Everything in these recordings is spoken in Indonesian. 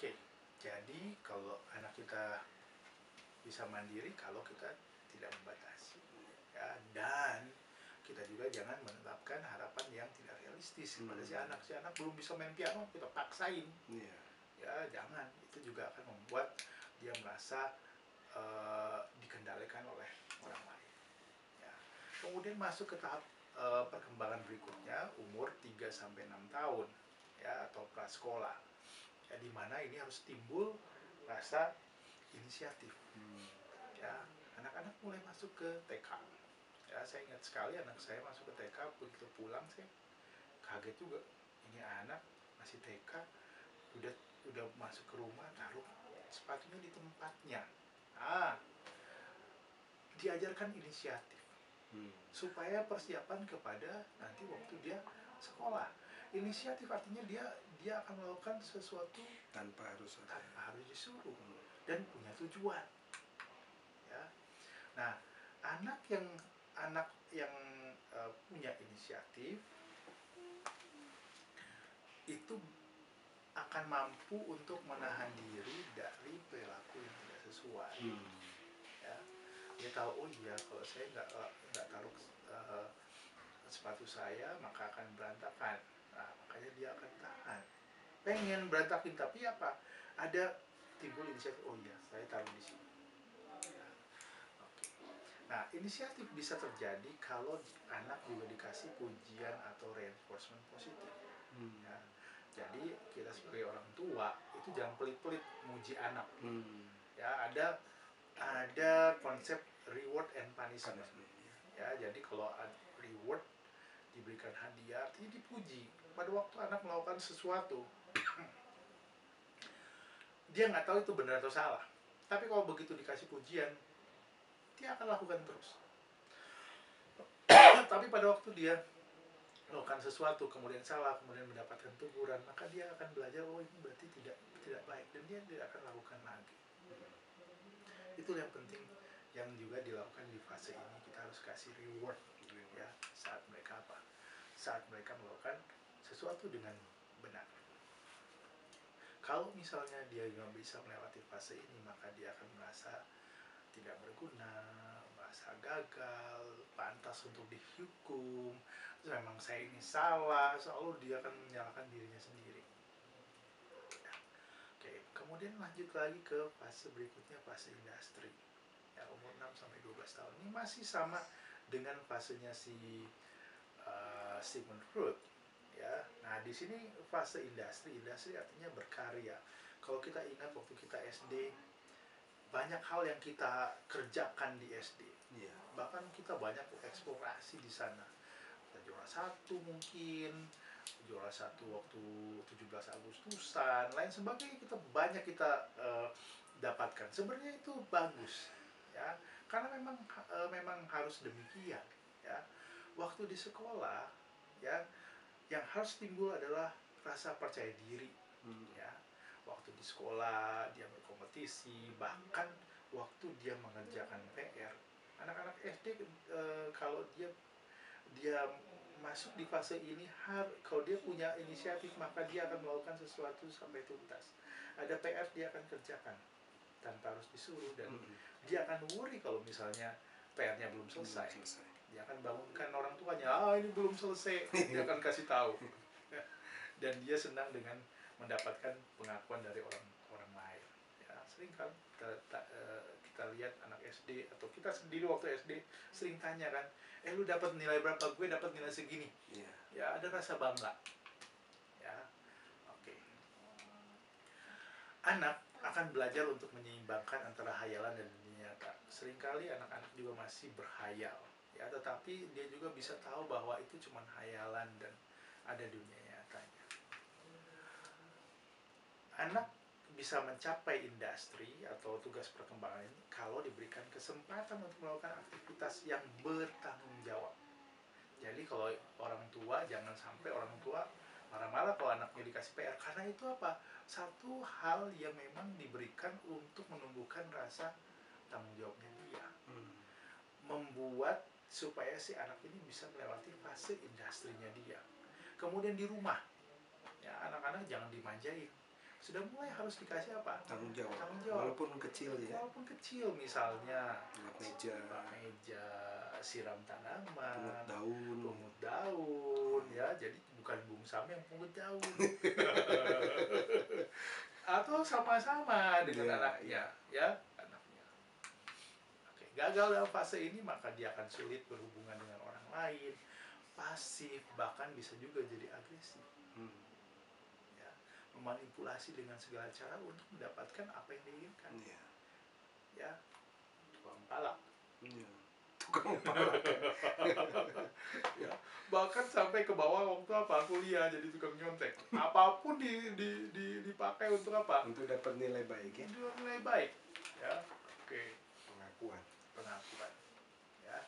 Oke, jadi kalau anak kita bisa mandiri kalau kita tidak membatasi, ya, dan kita juga jangan menetapkan harapan yang tidak realistis kepada si anak. Si anak belum bisa main piano, kita paksain, ya jangan. Itu juga akan membuat dia merasa dikendalikan oleh orang lain. Ya. Kemudian masuk ke tahap perkembangan berikutnya, umur 3-6 tahun, ya, atau prasekolah. Ya, di mana ini harus timbul rasa inisiatif. Ya, anak-anak mulai masuk ke TK. Ya, saya ingat sekali anak saya masuk ke TK, begitu pulang saya kaget juga. Ini anak masih TK, udah masuk ke rumah, taruh sepatunya di tempatnya. Diajarkan inisiatif supaya persiapan kepada nanti waktu dia sekolah. Inisiatif artinya dia akan melakukan sesuatu tanpa harus disuruh dan punya tujuan. Ya. Nah, anak yang punya inisiatif itu akan mampu untuk menahan diri dari perilaku yang tidak sesuai. Ya. Dia tahu, oh iya, kalau saya nggak taruh sepatu saya maka akan berantakan. Nah, makanya dia akan tahan. Pengen berantakin, tapi apa? Ada timbul inisiatif, oh iya, saya taruh di sini. Ya. Oke. Nah, inisiatif bisa terjadi kalau anak juga dikasih pujian atau reinforcement positif. Ya. Jadi kita sebagai orang tua itu jangan pelit-pelit muji anak. Ya, ada konsep reward and punishment. Ya, jadi kalau reward diberikan hadiah, artinya dipuji. Pada waktu anak melakukan sesuatu, dia nggak tahu itu benar atau salah. Tapi kalau begitu dikasih pujian, dia akan lakukan terus. Tapi pada waktu dia melakukan sesuatu kemudian salah, kemudian mendapatkan teguran, maka dia akan belajar, oh ini berarti tidak baik, dan dia tidak akan lakukan lagi. Itu yang penting yang juga dilakukan di fase ini. Kita harus kasih reward, ya, saat mereka melakukan sesuatu dengan benar. Kalau misalnya dia nggak bisa melewati fase ini, maka dia akan merasa tidak berguna, merasa gagal, pantas untuk dihukum, terus memang saya ini salah, selalu dia akan menyalahkan dirinya sendiri. Oke, kemudian lanjut lagi ke fase berikutnya, fase industri. Ya, umur 6-12 tahun. Ini masih sama dengan fasenya si Sigmund Freud. Ya. Nah, di sini fase industri artinya berkarya. Kalau kita ingat waktu kita SD, banyak hal yang kita kerjakan di SD. Bahkan kita banyak eksplorasi di sana. Kita juara 1 mungkin, juara 1 waktu 17 Agustusan, lain sebagainya, banyak kita dapatkan. Sebenarnya itu bagus, ya, karena memang harus demikian, ya. Waktu di sekolah, ya, yang harus timbul adalah rasa percaya diri, ya. Waktu di sekolah dia berkompetisi, bahkan waktu dia mengerjakan PR. Anak-anak SD kalau dia masuk di fase ini, kalau dia punya inisiatif maka dia akan melakukan sesuatu sampai tuntas. Ada PR dia akan kerjakan tanpa harus disuruh, dan dia akan worry kalau misalnya PR-nya belum selesai. Dia akan bangunkan orang tuanya, ini belum selesai, dia akan kasih tahu. Dan dia senang dengan mendapatkan pengakuan dari orang lain. Ya, sering kan kita lihat anak SD atau kita sendiri waktu SD sering tanya kan, lu dapat nilai berapa, gue dapat nilai segini. Ya, ada rasa bangga. Ya, oke. Anak akan belajar untuk menyeimbangkan antara hayalan dan dunia nyata. Seringkali anak-anak juga masih berhayal, ya, tetapi dia juga bisa tahu bahwa itu cuma hayalan dan ada dunia nyatanya. Anak bisa mencapai industri atau tugas perkembangan ini kalau diberikan kesempatan untuk melakukan aktivitas yang bertanggung jawab. Jadi kalau orang tua, jangan sampai orang tua marah-marah kalau anaknya dikasih PR, karena itu apa? Satu hal yang memang diberikan untuk menumbuhkan rasa tanggung jawabnya dia. Membuat supaya si anak ini bisa melewati fase industrinya dia. Kemudian di rumah, ya, anak-anak jangan dimanjain. sudah mulai harus dikasih apa? Tanggung jawab. Tanggung jawab. Walaupun kecil ya. Walaupun kecil, misalnya Lap meja, siram tanaman, pungut daun, ya. Jadi bukan Bungsam yang pungut daun. Atau sama-sama dengan anaknya, ya, anaknya. Oke, gagal dalam fase ini maka dia akan sulit berhubungan dengan orang lain, pasif, bahkan bisa juga jadi agresif. Memanipulasi dengan segala cara untuk mendapatkan apa yang diinginkan. Ya, tukang palak. Tukang palak. Ya, bahkan sampai ke bawah waktu apa kuliah jadi tukang nyontek. Apapun dipakai untuk apa? Untuk dapat nilai baik ya. Untuk nilai baik. Ya, oke. Pengakuan. Ya,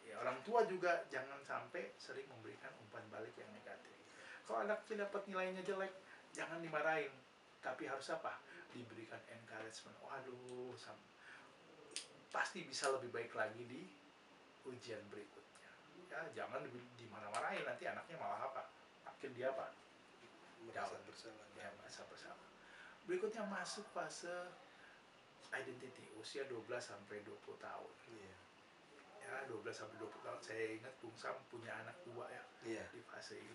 ya orang tua juga jangan sampai sering memberikan umpan balik yang negatif. Kalau anak dapat nilainya jelek, jangan dimarahin, tapi harus apa? Diberikan encouragement. Waduh, pasti bisa lebih baik lagi di ujian berikutnya. Ya, jangan dimarah-marahin, nanti anaknya malah apa? Makin dia apa? Merasa bersalah. Ya, merasa bersalah. Berikutnya masuk fase identity, usia 12 sampai 20 tahun. Ya, 12 sampai 20 tahun. Saya ingat Bungsam punya anak 2 ya. Di fase ini.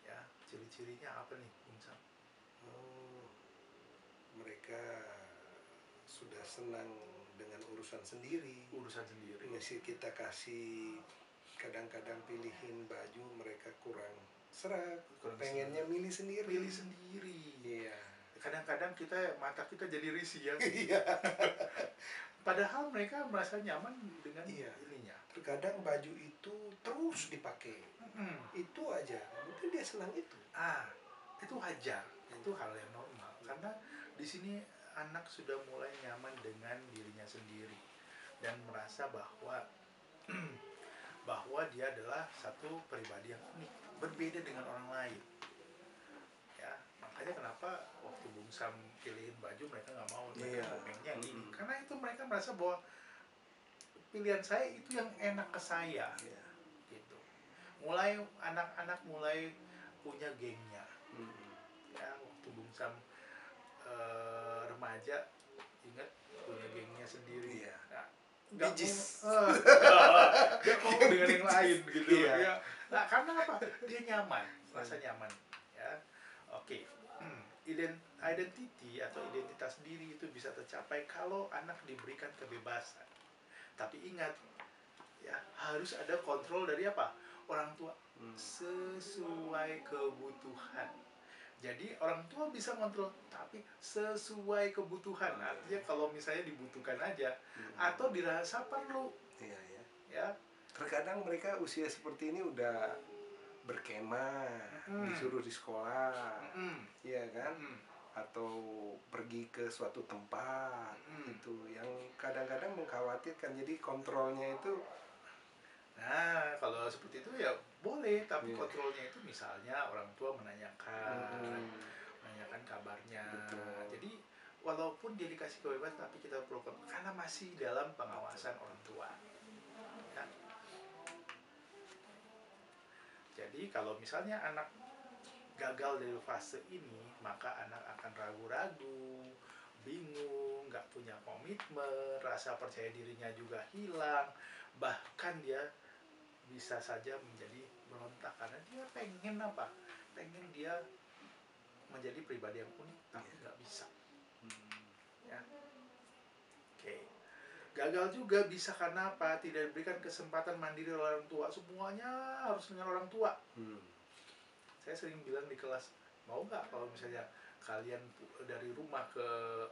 Ya, ciri-cirinya apa nih, Bung Sam? Mereka sudah senang dengan urusan sendiri. Masih kita kasih kadang-kadang pilihin baju, mereka kurang serak. Pengennya milih sendiri. Iya. Kadang-kadang mata kita jadi risih ya. Padahal mereka merasa nyaman dengan ininya. Terkadang baju itu terus dipakai. Itu aja. Mungkin dia senang itu. Itu wajar. Itu hal yang normal. Karena di sini anak sudah mulai nyaman dengan dirinya sendiri dan merasa bahwa dia adalah satu pribadi yang unik, berbeda dengan orang lain. Ya, makanya kenapa waktu Bung Sam pilihin baju mereka nggak mau, mereka pengennya ini. Karena itu mereka merasa bahwa pilihan saya itu yang enak ke saya. Gitu. Mulai anak-anak mulai punya gengnya. Ya, waktu Bung Sam remaja, ingat punya gengnya sendiri. Nah, bijis. Dia mau dengan yang lain gitu. Ya. Nah, karena apa? Dia nyaman, merasa nyaman. Ya, oke. Identity atau identitas diri itu bisa tercapai kalau anak diberikan kebebasan. Tapi ingat, ya harus ada kontrol dari apa? Orang tua. Sesuai kebutuhan. Jadi orang tua bisa kontrol, tapi sesuai kebutuhan. Artinya kalau misalnya dibutuhkan aja, atau dirasa perlu. Ya. Terkadang mereka usia seperti ini udah berkemah, disuruh di sekolah, iya kan? Atau pergi ke suatu tempat, itu yang kadang-kadang mengkhawatirkan. Jadi kontrolnya itu. Nah, kalau seperti itu ya boleh, tapi kontrolnya itu misalnya orang tua menanyakan kabarnya. Jadi walaupun dia dikasih kebebasan, tapi kita perlu karena masih dalam pengawasan orang tua. Ya. Jadi kalau misalnya anak gagal dari fase ini, maka anak akan ragu-ragu, bingung, nggak punya komitmen, rasa percaya dirinya juga hilang, bahkan dia bisa saja menjadi berontak karena dia pengen apa? Pengen dia menjadi pribadi yang unik, tapi nggak bisa. Ya. Oke. Gagal juga bisa karena apa? Tidak diberikan kesempatan mandiri oleh orang tua. Semuanya harus dengan orang tua. Saya sering bilang di kelas, mau nggak kalau misalnya kalian dari rumah ke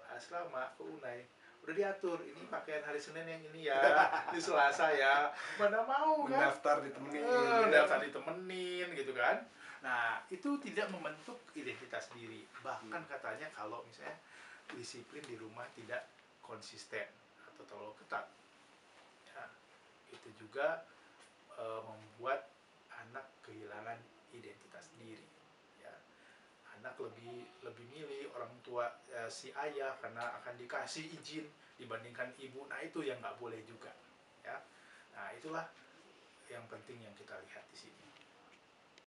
asrama, ke Unai, udah diatur, ini pakaian hari Senin yang ini ya, di Selasa ya, mana mau kan? Mendaftar ditemenin gitu kan. Nah, itu tidak membentuk identitas diri. Bahkan katanya kalau misalnya disiplin di rumah tidak konsisten atau terlalu ketat, ya, itu juga membuat anak kehilangan identitas diri. Ya. Anak lebih milih orang tua, si ayah, karena akan dikasih izin dibandingkan ibu. Nah, itu yang nggak boleh juga. Ya. Nah, itulah yang penting yang kita lihat di sini.